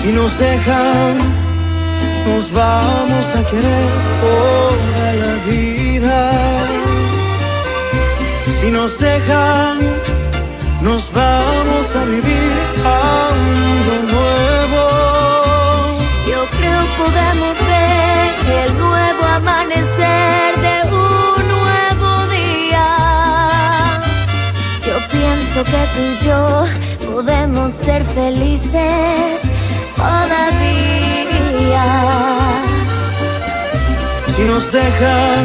Si nos dejan, nos vamos a querer toda la vida. Si nos dejan, nos vamos a vivir algo nuevo. Yo creo podemos ver el nuevo amanecer de un nuevo día. Yo pienso que tú y yo podemos ser felices todavía. Si nos dejan,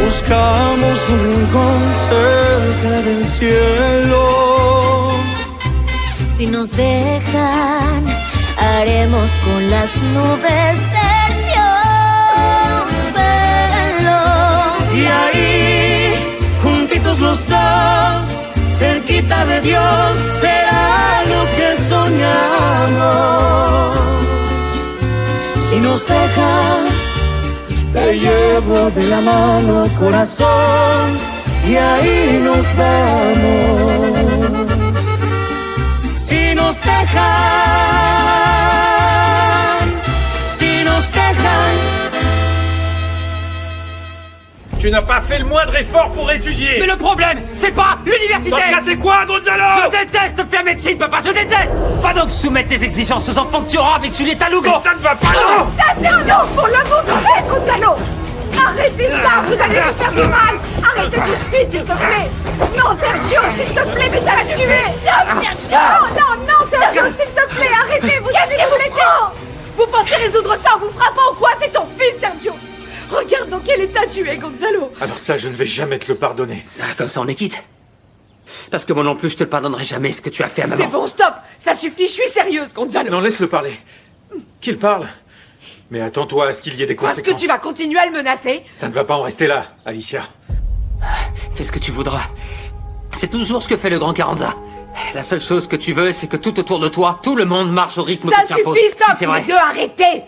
buscamos un rincón cerca del cielo. Si nos dejan, haremos con las nubes terciopelo. Y ahí, juntitos los dos, cerquita de Dios, será lo que soñamos. Si nos dejan, te llevo de la mano, corazón, y ahí nos vamos. Si nos dejan, si nos dejan. Tu n'as pas fait le moindre effort pour étudier. Mais le problème, c'est pas l'université. Dans ce cas, c'est quoi, Gonzalo? Je déteste faire médecine, papa, je déteste. Va donc soumettre tes exigences aux enfants que tu auras avec Julieta Lugo. Mais ça ne va pas, non. Ça, Sergio, pour l'amour de Dieu, Gonzalo. Arrêtez ça, vous allez vous faire du mal. Arrêtez tout de suite, s'il te plaît. Non, Sergio, s'il te plaît, mais tu vas me tuer. Non, Sergio, non, Sergio, s'il te plaît, arrêtez, vous allez vous laisser. Vous pensez résoudre ça en vous frappant ou quoi? C'est ton fils, Sergio. Regarde dans quel état tu es, Gonzalo. Alors ça, je ne vais jamais te le pardonner. Ah, comme ça, on est quitte. Parce que moi non plus, je te le pardonnerai jamais ce que tu as fait à maman. C'est bon, stop. Ça suffit, je suis sérieuse, Gonzalo. Non, laisse-le parler. Qu'il parle. Mais attends-toi à ce qu'il y ait des conséquences. Est-ce que tu vas continuer à le menacer? Ça ne va pas en rester là, Alicia. Fais ce que tu voudras. C'est toujours ce que fait le grand Carranza. La seule chose que tu veux, c'est que tout autour de toi, tout le monde marche au rythme Ça que tu imposes. suffit, stop, Si c'est vrai. les deux, arrêtez.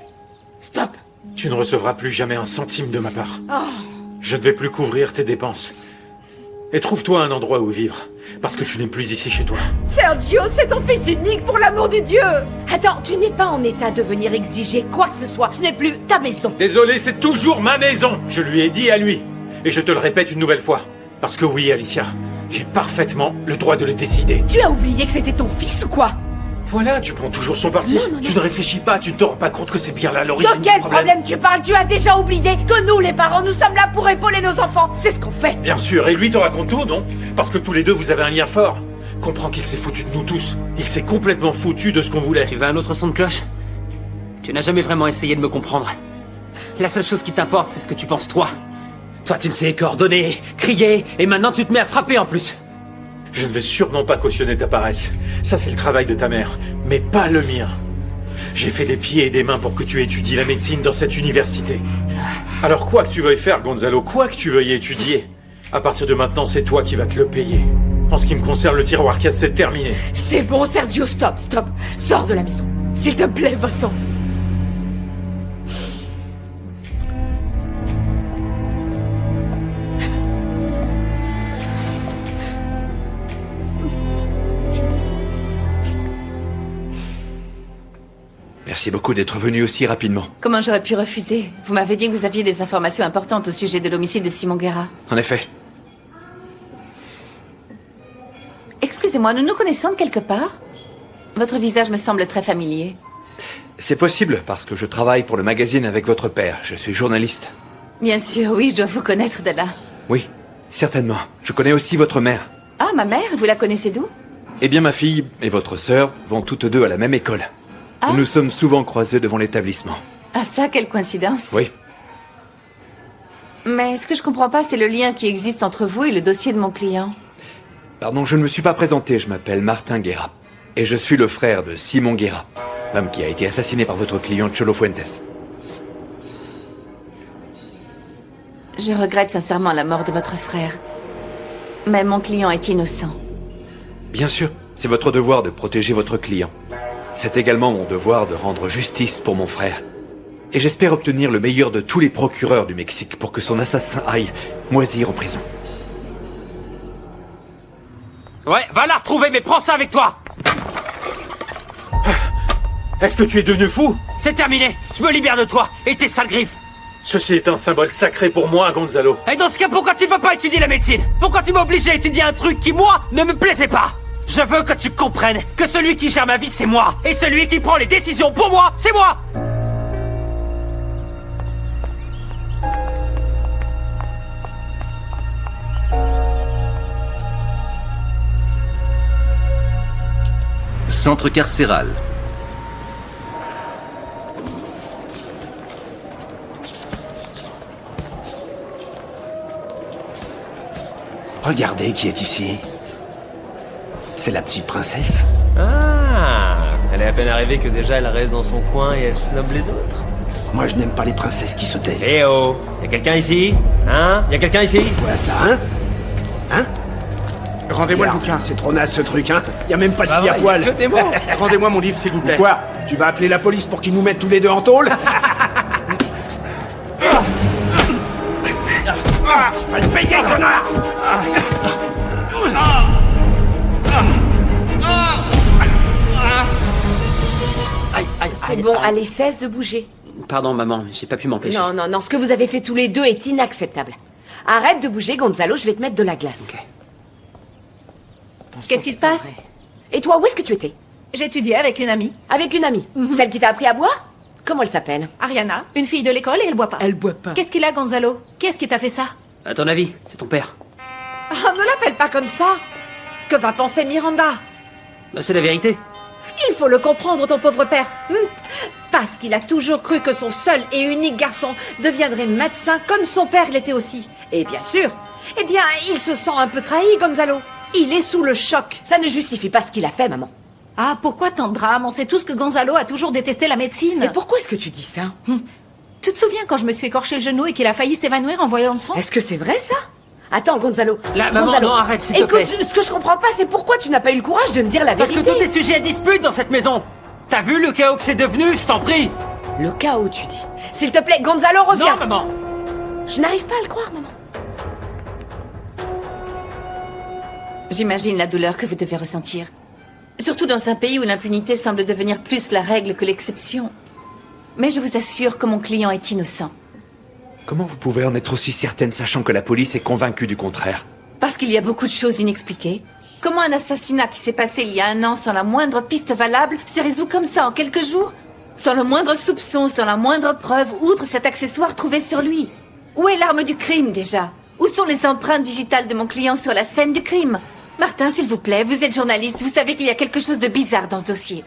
Stop. Tu ne recevras plus jamais un centime de ma part. Oh. Je ne vais plus couvrir tes dépenses. Et trouve-toi un endroit où vivre, parce que tu n'es plus ici chez toi. Sergio, c'est ton fils unique, pour l'amour de Dieu. Attends, tu n'es pas en état de venir exiger quoi que ce soit. Ce n'est plus ta maison. Désolé, c'est toujours ma maison. Je lui ai dit à lui. Et je te le répète une nouvelle fois. Parce que oui, Alicia, j'ai parfaitement le droit de le décider. Tu as oublié que c'était ton fils ou quoi? Voilà, tu prends toujours son parti. Non, Tu ne réfléchis pas, tu ne te rends pas compte que c'est bien là l'origine De quel du problème. problème tu parles? Tu as déjà oublié que nous, les parents, nous sommes là pour épauler nos enfants. C'est ce qu'on fait. Bien sûr, et lui te raconte tout, non? Parce que tous les deux, vous avez un lien fort. Comprends qu'il s'est foutu de nous tous. Il s'est complètement foutu de ce qu'on voulait. Tu veux un autre son de cloche? Tu n'as jamais vraiment essayé de me comprendre. La seule chose qui t'importe, c'est ce que tu penses toi. Toi, tu ne sais coordonner, crier, et maintenant tu te mets à frapper en plus. Je ne vais sûrement pas cautionner ta paresse. Ça, c'est le travail de ta mère, mais pas le mien. J'ai fait des pieds et des mains pour que tu étudies la médecine dans cette université. Alors quoi que tu veuilles faire, Gonzalo, quoi que tu veuilles étudier, à partir de maintenant, c'est toi qui vas te le payer. En ce qui me concerne, le tiroir casse, c'est terminé. C'est bon, Sergio, stop, stop. Sors de la maison. S'il te plaît, va-t'en. Merci beaucoup d'être venu aussi rapidement. Comment j'aurais pu refuser? Vous m'avez dit que vous aviez des informations importantes au sujet de l'homicide de Simon Guerra. En effet. Excusez-moi, nous nous connaissons de quelque part? Votre visage me semble très familier. C'est possible, parce que je travaille pour le magazine avec votre père. Je suis journaliste. Bien sûr, oui, je dois vous connaître de là. Oui, certainement. Je connais aussi votre mère. Ah, ma mère, vous la connaissez d'où? Eh bien, ma fille et votre sœur vont toutes deux à la même école. Ah. Nous nous sommes souvent croisés devant l'établissement. Ah ça, quelle coïncidence. Oui. Mais ce que je comprends pas, c'est le lien qui existe entre vous et le dossier de mon client. Pardon, je ne me suis pas présenté. Je m'appelle Martin Guerra. Et je suis le frère de Simon Guerra, l'homme qui a été assassiné par votre client Cholo Fuentes. Je regrette sincèrement la mort de votre frère. Mais mon client est innocent. Bien sûr, c'est votre devoir de protéger votre client. C'est également mon devoir de rendre justice pour mon frère. Et j'espère obtenir le meilleur de tous les procureurs du Mexique pour que son assassin aille moisir en prison. Ouais, va la retrouver, mais prends ça avec toi. Est-ce que tu es devenu fou? C'est terminé. Je me libère de toi et tes sales griffes. Ceci est un symbole sacré pour moi, Gonzalo. Et dans ce cas, pourquoi tu veux pas étudier la médecine? Pourquoi tu m'as obligé à étudier un truc qui, moi, ne me plaisait pas? Je veux que tu comprennes que celui qui gère ma vie, c'est moi. Et celui qui prend les décisions pour moi, c'est moi. Centre carcéral. Regardez qui est ici. C'est la petite princesse. Ah, elle est à peine arrivée que déjà elle reste dans son coin et elle snob les autres. Moi, je n'aime pas les princesses qui se taisent. Eh oh, y'a quelqu'un ici? Hein? Y'a quelqu'un ici? Voilà ça, hein? Hein? Rendez-moi le Alors, bouquin. c'est trop naze ce truc, hein? Y a même pas de Bah fille à ouais, poil. que des mots. Rendez-moi mon livre, s'il vous plaît. Quoi? Tu vas appeler la police pour qu'ils nous mettent tous les deux en tôle? Tu vas le payer, connard! Aïe, aïe, C'est aïe, bon, aïe. allez, cesse de bouger. Pardon, maman, j'ai pas pu m'empêcher. Non, non, non, ce que vous avez fait tous les deux est inacceptable. Arrête de bouger, Gonzalo, je vais te mettre de la glace. Ok. Bon sang, Qu'est-ce qui c'est se pas passe? vrai. Et toi, où est-ce que tu étais? J'étudiais avec une amie, Avec une amie. Celle qui t'a appris à boire? Comment elle s'appelle? Ariana, une fille de l'école et elle boit pas. Elle boit pas. Qu'est-ce qu'il a, Gonzalo? Qu'est-ce qui t'a fait ça? À ton avis, c'est ton père. Ah, ne l'appelle pas comme ça. Que va penser Miranda? Bah, c'est la vérité. Il faut le comprendre, ton pauvre père. Parce qu'il a toujours cru que son seul et unique garçon deviendrait médecin comme son père l'était aussi. Et bien sûr, eh bien, il se sent un peu trahi, Gonzalo. Il est sous le choc. Ça ne justifie pas ce qu'il a fait, maman. Ah, pourquoi tant de drame? On sait tous que Gonzalo a toujours détesté la médecine. Mais pourquoi est-ce que tu dis ça? Tu te souviens quand je me suis écorché le genou et qu'il a failli s'évanouir en voyant le sang? Est-ce que c'est vrai, ça? Attends, Gonzalo. Là, maman, Gonzalo, non, arrête, s'il te plaît. Écoute, ce que je comprends pas, c'est pourquoi tu n'as pas eu le courage de me dire la Parce vérité. que tout est sujet à dispute dans cette maison. T'as vu le chaos que c'est devenu, je t'en prie. Le chaos, tu dis. S'il te plaît, Gonzalo, reviens. Non, maman. Je n'arrive pas à le croire, maman. J'imagine la douleur que vous devez ressentir. Surtout dans un pays où l'impunité semble devenir plus la règle que l'exception. Mais je vous assure que mon client est innocent. Comment vous pouvez en être aussi certaine sachant que la police est convaincue du contraire? Parce qu'il y a beaucoup de choses inexpliquées. Comment un assassinat qui s'est passé il y a 1 an sans la moindre piste valable se résout comme ça en quelques jours? Sans le moindre soupçon, sans la moindre preuve, outre cet accessoire trouvé sur lui. Où est l'arme du crime déjà? Où sont les empreintes digitales de mon client sur la scène du crime? Martin, s'il vous plaît, vous êtes journaliste, vous savez qu'il y a quelque chose de bizarre dans ce dossier.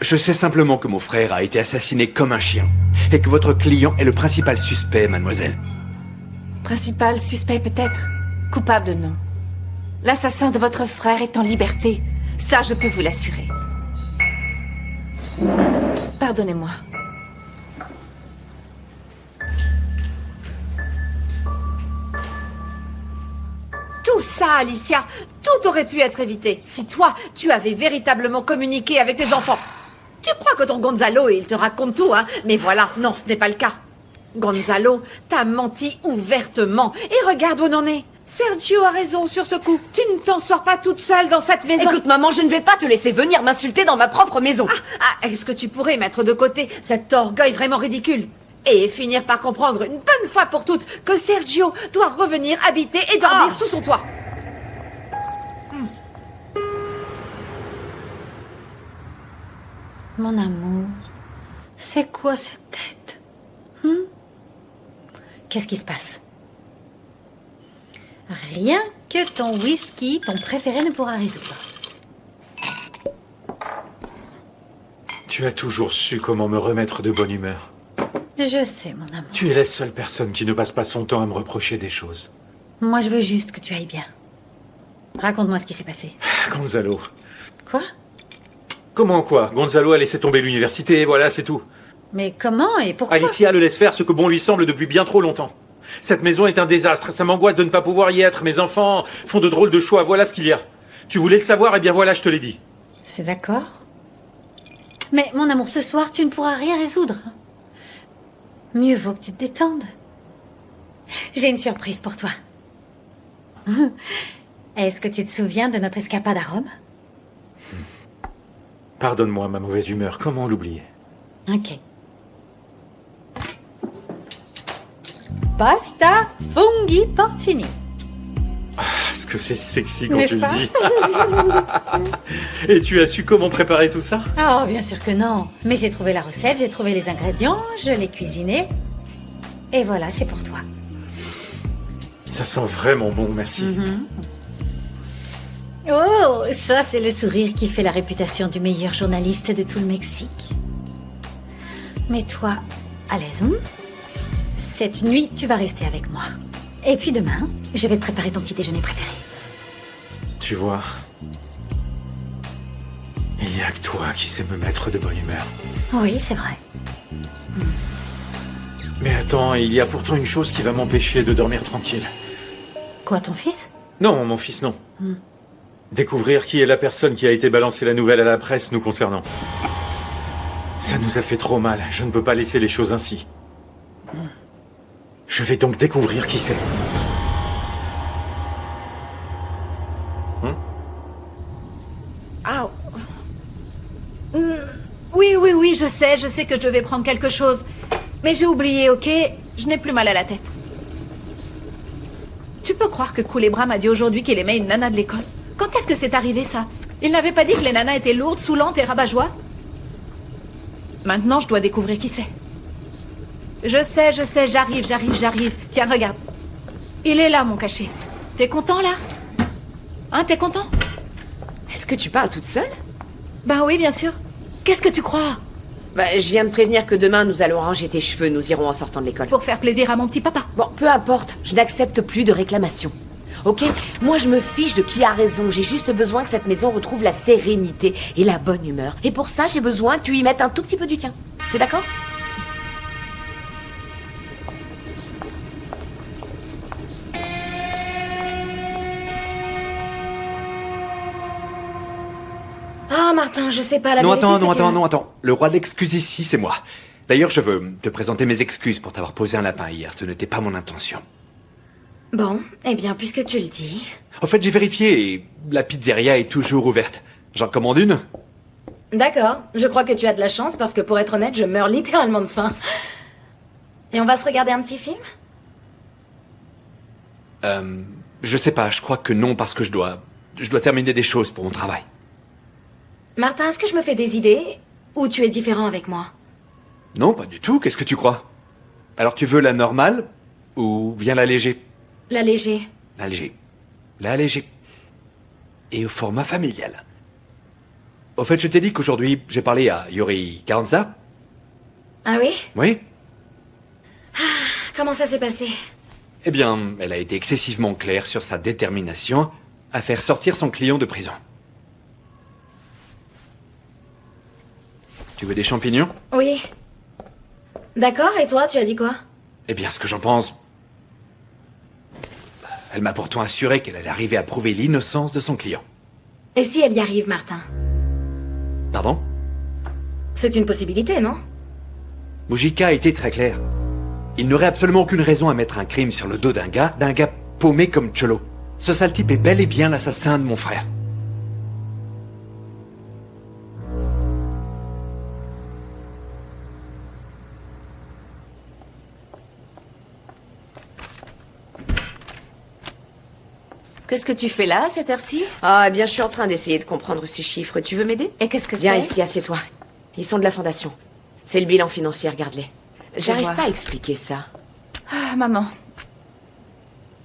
Je sais simplement que mon frère a été assassiné comme un chien et que votre client est le principal suspect, mademoiselle. Principal suspect peut-être, coupable non. L'assassin de votre frère est en liberté, ça je peux vous l'assurer. Pardonnez-moi. Tout ça, Alicia, tout aurait pu être évité si toi, tu avais véritablement communiqué avec tes enfants. Tu crois que ton Gonzalo, il te raconte tout, hein? Mais voilà, non, ce n'est pas le cas. Gonzalo t'a menti ouvertement. Et regarde où on en est. Sergio a raison sur ce coup. Tu ne t'en sors pas toute seule dans cette maison. Écoute, maman, je ne vais pas te laisser venir m'insulter dans ma propre maison. Est-ce que tu pourrais mettre de côté cet orgueil vraiment ridicule et finir par comprendre une bonne fois pour toutes que Sergio doit revenir habiter et dormir sous son toit? Mon amour, c'est quoi cette tête? Qu'est-ce qui se passe? Rien que ton whisky, ton préféré, ne pourra résoudre. Tu as toujours su comment me remettre de bonne humeur. Je sais, mon amour. Tu es la seule personne qui ne passe pas son temps à me reprocher des choses. Moi, je veux juste que tu ailles bien. Raconte-moi ce qui s'est passé. Gonzalo. Quoi? Comment quoi? Gonzalo a laissé tomber l'université, voilà, c'est tout. Mais comment et pourquoi? Alicia le laisse faire ce que bon lui semble depuis bien trop longtemps. Cette maison est un désastre, ça m'angoisse de ne pas pouvoir y être. Mes enfants font de drôles de choix, voilà ce qu'il y a. Tu voulais le savoir, eh bien voilà, je te l'ai dit. C'est d'accord. Mais mon amour, ce soir, tu ne pourras rien résoudre. Mieux vaut que tu te détendes. J'ai une surprise pour toi. Est-ce que tu te souviens de notre escapade à Rome? Pardonne-moi ma mauvaise humeur, comment l'oublier? Ok. Pasta funghi porcini. Est-ce que c'est sexy quand N'est-ce tu le pas? dis? Et tu as su comment préparer tout ça? Oh, bien sûr que non. Mais j'ai trouvé la recette, j'ai trouvé les ingrédients, je l'ai cuisiné. Et voilà, c'est pour toi. Ça sent vraiment bon, merci. Oh, ça c'est le sourire qui fait la réputation du meilleur journaliste de tout le Mexique. Mets-toi à l'aise. Cette nuit, tu vas rester avec moi. Et puis demain, je vais te préparer ton petit déjeuner préféré. Tu vois, il n'y a que toi qui sais me mettre de bonne humeur. Oui, c'est vrai. Mais attends, il y a pourtant une chose qui va m'empêcher de dormir tranquille. Quoi, ton fils? Non, mon fils, non. Découvrir qui est la personne qui a été balancée la nouvelle à la presse nous concernant. Ça nous a fait trop mal, je ne peux pas laisser les choses ainsi. Je vais donc découvrir qui c'est. Ah. Oui, je sais que je vais prendre quelque chose. Mais j'ai oublié, ok? Je n'ai plus mal à la tête. Tu peux croire que Culebra m'a dit aujourd'hui qu'il aimait une nana de l'école? Quand est-ce que c'est arrivé, ça? Il n'avait pas dit que les nanas étaient lourdes, saoulantes et rabat-joie? Maintenant, je dois découvrir qui c'est. Je sais, j'arrive. Tiens, regarde. Il est là, mon cachet. T'es content, là? Hein, t'es content? Est-ce que tu parles toute seule? Ben oui, bien sûr. Qu'est-ce que tu crois? Bah, je viens de prévenir que demain, nous allons ranger tes cheveux, nous irons en sortant de l'école. Pour faire plaisir à mon petit papa. Bon, peu importe, je n'accepte plus de réclamations. Ok? Moi, je me fiche de qui a raison. J'ai juste besoin que cette maison retrouve la sérénité et la bonne humeur. Et pour ça, j'ai besoin que tu y mettes un tout petit peu du tien. C'est d'accord? Ah, Martin, je sais pas, la Non, vérité, c'est que- attends. Le roi de l'excuse ici, c'est moi. D'ailleurs, je veux te présenter mes excuses pour t'avoir posé un lapin hier. Ce n'était pas mon intention. Bon, eh bien, puisque tu le dis... En fait, j'ai vérifié et la pizzeria est toujours ouverte. J'en commande une? D'accord, je crois que tu as de la chance parce que pour être honnête, je meurs littéralement de faim. Et on va se regarder un petit film? Je sais pas, je crois que non parce que je dois terminer des choses pour mon travail. Martin, est-ce que je me fais des idées? Ou tu es différent avec moi? Non, pas du tout, qu'est-ce que tu crois? Alors tu veux la normale ou bien la léger? La léger. La léger. La léger. Et au format familial. Au fait, je t'ai dit qu'aujourd'hui, j'ai parlé à Yuri Carranza. Ah oui? Oui? Comment ça s'est passé? Eh bien, elle a été excessivement claire sur sa détermination à faire sortir son client de prison. Tu veux des champignons? Oui. D'accord, et toi, tu as dit quoi? Eh bien, ce que j'en pense... Elle m'a pourtant assuré qu'elle allait arriver à prouver l'innocence de son client. Et si elle y arrive, Martin? Pardon? C'est une possibilité, non? Mujica a été très clair. Il n'aurait absolument aucune raison à mettre un crime sur le dos d'un gars paumé comme Cholo. Ce sale type est bel et bien l'assassin de mon frère. Qu'est-ce que tu fais là, à cette heure-ci? Ah, eh bien, je suis en train d'essayer de comprendre ces chiffres. Tu veux m'aider? Et qu'est-ce que c'est? Viens ici, assieds-toi. Ils sont de la fondation. C'est le bilan financier, regarde-les. J'arrive vois. pas à expliquer ça. Ah, maman.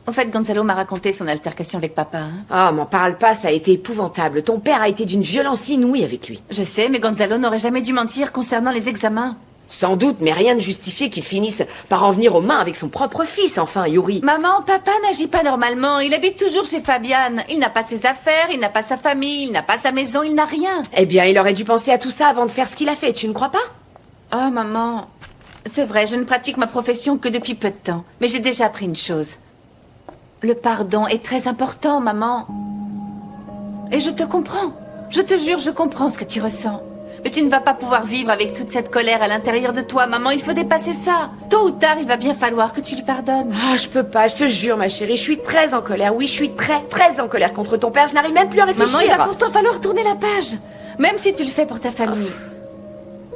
En fait, Gonzalo m'a raconté son altercation avec papa. Hein. Ah, m'en parle pas, ça a été épouvantable. Ton père a été d'une violence inouïe avec lui. Je sais, mais Gonzalo n'aurait jamais dû mentir concernant les examens. Sans doute, mais rien ne justifiait qu'il finisse par en venir aux mains avec son propre fils, enfin, Yuri. Maman, papa n'agit pas normalement. Il habite toujours chez Fabiane. Il n'a pas ses affaires, il n'a pas sa famille, il n'a pas sa maison, il n'a rien. Eh bien, il aurait dû penser à tout ça avant de faire ce qu'il a fait, tu ne crois pas? Oh, maman. C'est vrai, je ne pratique ma profession que depuis peu de temps. Mais j'ai déjà appris une chose. Le pardon est très important, maman. Et je te comprends. Je te jure, je comprends ce que tu ressens. Mais tu ne vas pas pouvoir vivre avec toute cette colère à l'intérieur de toi, maman. Il faut dépasser ça. Tôt ou tard, il va bien falloir que tu lui pardonnes. Ah, je peux pas, je te jure, ma chérie. Je suis très en colère. Oui, je suis très en colère contre ton père. Je n'arrive même plus à réfléchir. Maman, il va pourtant falloir tourner la page. Même si tu le fais pour ta famille.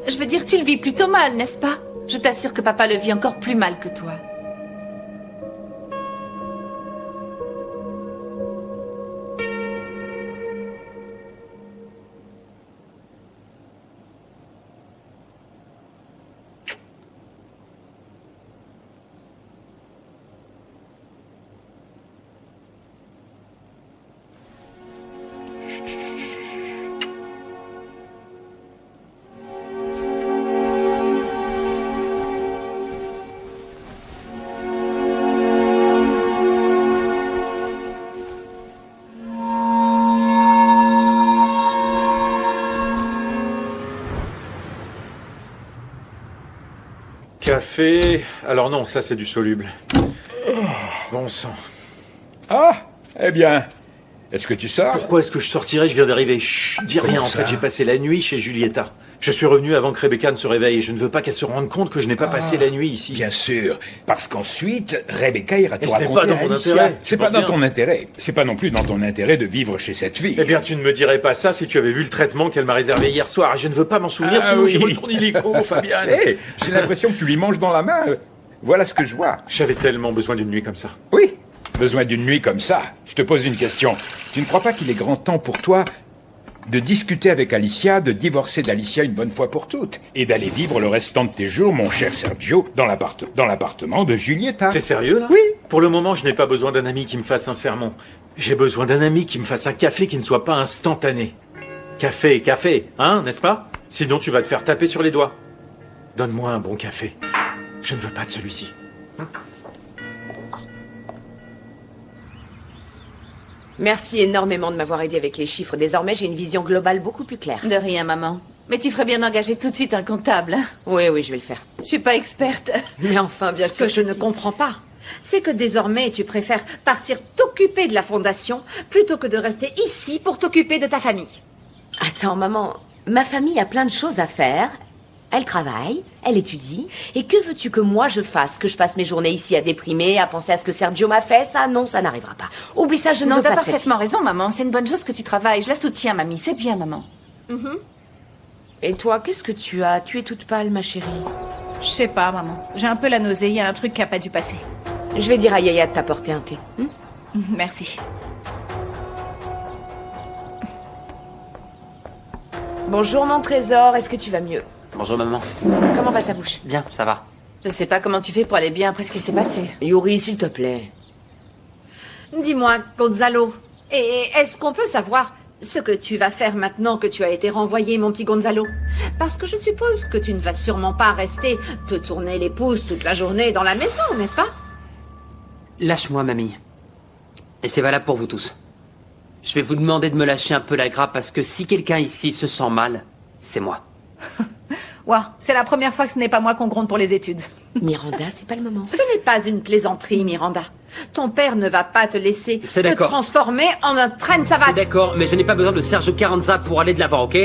Je veux dire, tu le vis plutôt mal, n'est-ce pas? Je t'assure que papa le vit encore plus mal que toi. Café... Alors non, ça c'est du soluble. Bon sang. Ah, eh bien, est-ce que tu sors? Pourquoi est-ce que je sortirais? Je viens d'arriver. Chut, dis rien, en fait, j'ai passé la nuit chez Julieta. Je suis revenu avant que Rebecca ne se réveille et je ne veux pas qu'elle se rende compte que je n'ai pas passé la nuit ici. Bien sûr, parce qu'ensuite, Rebecca ira te Et ce n'est raconter pas dans à mon Alicia. intérêt. C'est pas dans ton intérêt. C'est pas non plus dans ton intérêt de vivre chez cette fille. Eh bien, tu ne me dirais pas ça si tu avais vu le traitement qu'elle m'a réservé hier soir. Je ne veux pas m'en souvenir, Ah sinon oui. j'y retourne illico, Fabienne. Hé, j'ai l'impression que tu lui manges dans la main. Voilà ce que je vois. J'avais tellement besoin d'une nuit comme ça. Oui, besoin d'une nuit comme ça. Je te pose une question. Tu ne crois pas qu'il est grand temps pour toi de discuter avec Alicia, de divorcer d'Alicia une bonne fois pour toutes, et d'aller vivre le restant de tes jours, mon cher Sergio, dans l'appartement de Julieta? T'es sérieux, là? Oui. Pour le moment, je n'ai pas besoin d'un ami qui me fasse un sermon. J'ai besoin d'un ami qui me fasse un café qui ne soit pas instantané. Café, hein, n'est-ce pas? Sinon, tu vas te faire taper sur les doigts. Donne-moi un bon café. Je ne veux pas de celui-ci. Merci énormément de m'avoir aidé avec les chiffres. Désormais, j'ai une vision globale beaucoup plus claire. De rien, maman. Mais tu ferais bien d'engager tout de suite un comptable. Hein? Oui, je vais le faire. Je suis pas experte. Mais enfin, bien Ce sûr que je ne si. comprends pas, c'est que désormais tu préfères partir t'occuper de la fondation plutôt que de rester ici pour t'occuper de ta famille. Attends, maman, ma famille a plein de choses à faire. Elle travaille, elle étudie. Et que veux-tu que moi je fasse? Que je passe mes journées ici à déprimer, à penser à ce que Sergio m'a fait? Ça, non, ça n'arrivera pas. Oublie ça, je n'en Non, veux t'as pas de cette parfaitement vie. raison, maman. C'est une bonne chose que tu travailles. Je la soutiens, mamie. C'est bien, maman. Et toi, qu'est-ce que tu as? Tu es toute pâle, ma chérie. Je sais pas, maman. J'ai un peu la nausée, il y a un truc qui a pas dû passer. Je vais dire à Yaya de t'apporter un thé. Merci. Bonjour, mon trésor. Est-ce que tu vas mieux? Bonjour maman. Comment va ta bouche? Bien, ça va. Je sais pas comment tu fais pour aller bien après ce qui s'est passé. Yuri, s'il te plaît. Dis-moi, Gonzalo, et est-ce qu'on peut savoir ce que tu vas faire maintenant que tu as été renvoyé, mon petit Gonzalo? Parce que je suppose que tu ne vas sûrement pas rester te tourner les pouces toute la journée dans la maison, n'est-ce pas? Lâche-moi, mamie. Et c'est valable pour vous tous. Je vais vous demander de me lâcher un peu la grappe parce que si quelqu'un ici se sent mal, c'est moi. Ouah, c'est la première fois que ce n'est pas moi qu'on gronde pour les études. Miranda, c'est pas le moment. Ce n'est pas une plaisanterie, Miranda. Ton père ne va pas te laisser C'est te d'accord. transformer en un train de C'est savate. d'accord, mais je n'ai pas besoin de Sergio Carranza pour aller de l'avant, ok?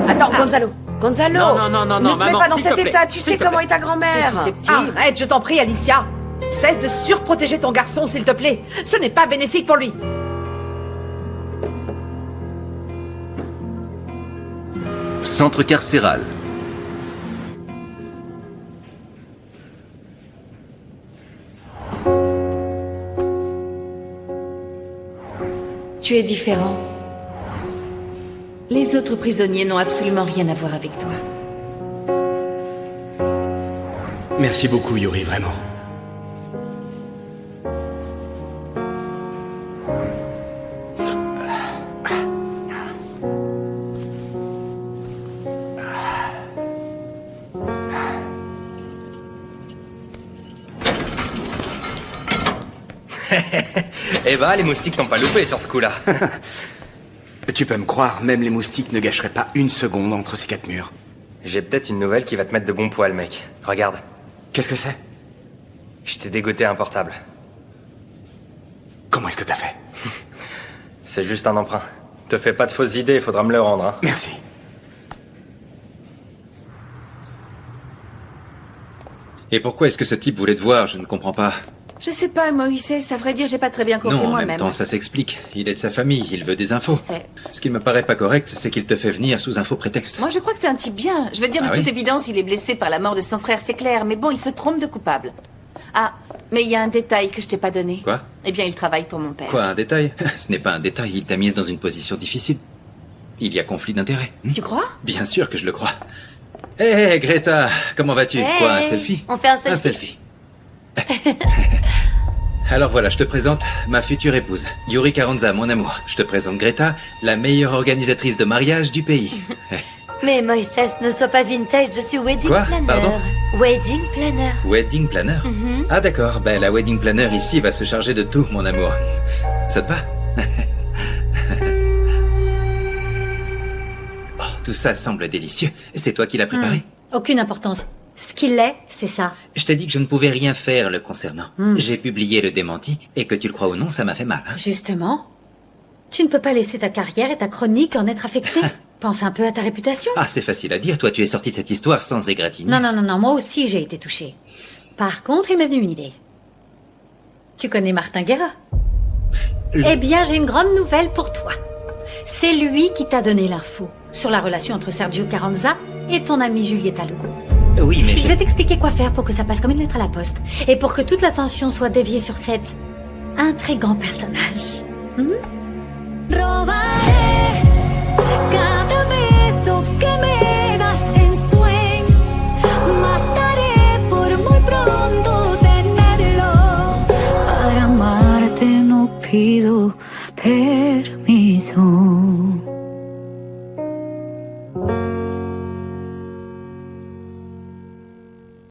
Attends, Gonzalo. Gonzalo. Non, Ne te maman, mets pas dans s'il te cet plaît, état. Tu s'il sais te comment plaît. est ta grand-mère. T'es susceptible. Arrête, je t'en prie, Alicia. Cesse de surprotéger ton garçon, s'il te plaît. Ce n'est pas bénéfique pour lui. Centre carcéral. Tu es différent. Les autres prisonniers n'ont absolument rien à voir avec toi. Merci beaucoup, Yuri, vraiment. Eh ben, les moustiques t'ont pas loupé sur ce coup-là. Tu peux me croire, même les moustiques ne gâcheraient pas une seconde entre ces quatre murs. J'ai peut-être une nouvelle qui va te mettre de bons poils, mec. Regarde. Qu'est-ce que c'est? Je t'ai dégoté un portable. Comment est-ce que t'as fait? C'est juste un emprunt. Te fais pas de fausses idées, il faudra me le rendre, hein. Merci. Et pourquoi est-ce que ce type voulait te voir? Je ne comprends pas. Je sais pas, Moïse, à vrai dire, j'ai pas très bien compris Non, en moi-même. même temps, ça s'explique. Il est de sa famille, il veut des infos. Je sais. Ce qui me paraît pas correct, c'est qu'il te fait venir sous un faux prétexte. Moi, je crois que c'est un type bien. Je veux dire, Ah de toute oui évidence, il est blessé par la mort de son frère, c'est clair. Mais bon, il se trompe de coupable. Ah, mais il y a un détail que je t'ai pas donné. Quoi? Eh bien, il travaille pour mon père. Quoi, un détail? Ce n'est pas un détail, il t'a mise dans une position difficile. Il y a conflit d'intérêts. Tu crois? Bien sûr que je le crois. Hé, Greta, comment vas-tu? Hey, Quoi, un selfie? on fait un selfie. Un selfie. Alors voilà, je te présente ma future épouse, Yuri Carranza, mon amour. Je te présente Greta, la meilleure organisatrice de mariage du pays. Mais Moïse, ne sois pas vintage, je suis wedding Quoi? planner. Pardon? Wedding planner. Wedding planner? Mhm. Ah d'accord, ben la wedding planner ici va se charger de tout, mon amour. Ça te va? Oh, tout ça semble délicieux. C'est toi qui l'as préparé? Aucune importance. Ce qu'il est, c'est ça. Je t'ai dit que je ne pouvais rien faire le concernant. J'ai publié le démenti, et que tu le crois ou non, ça m'a fait mal. Hein. Justement, tu ne peux pas laisser ta carrière et ta chronique en être affectée. Pense un peu à ta réputation. Ah, c'est facile à dire, toi tu es sorti de cette histoire sans égratigner. Non, moi aussi j'ai été touchée. Par contre, il m'est venu une idée. Tu connais Martin Guerra? Eh bien, j'ai une grande nouvelle pour toi. C'est lui qui t'a donné l'info sur la relation entre Sergio Carranza et ton amie Giulietta Lugo. Oui, mais Je vais t'expliquer quoi faire pour que ça passe comme une lettre à la poste. Et pour que toute l'attention soit déviée sur cet intrigant personnage. Cada beso que me das en sueños, mataré por muy pronto tenerlo. Para amarte no pido permiso.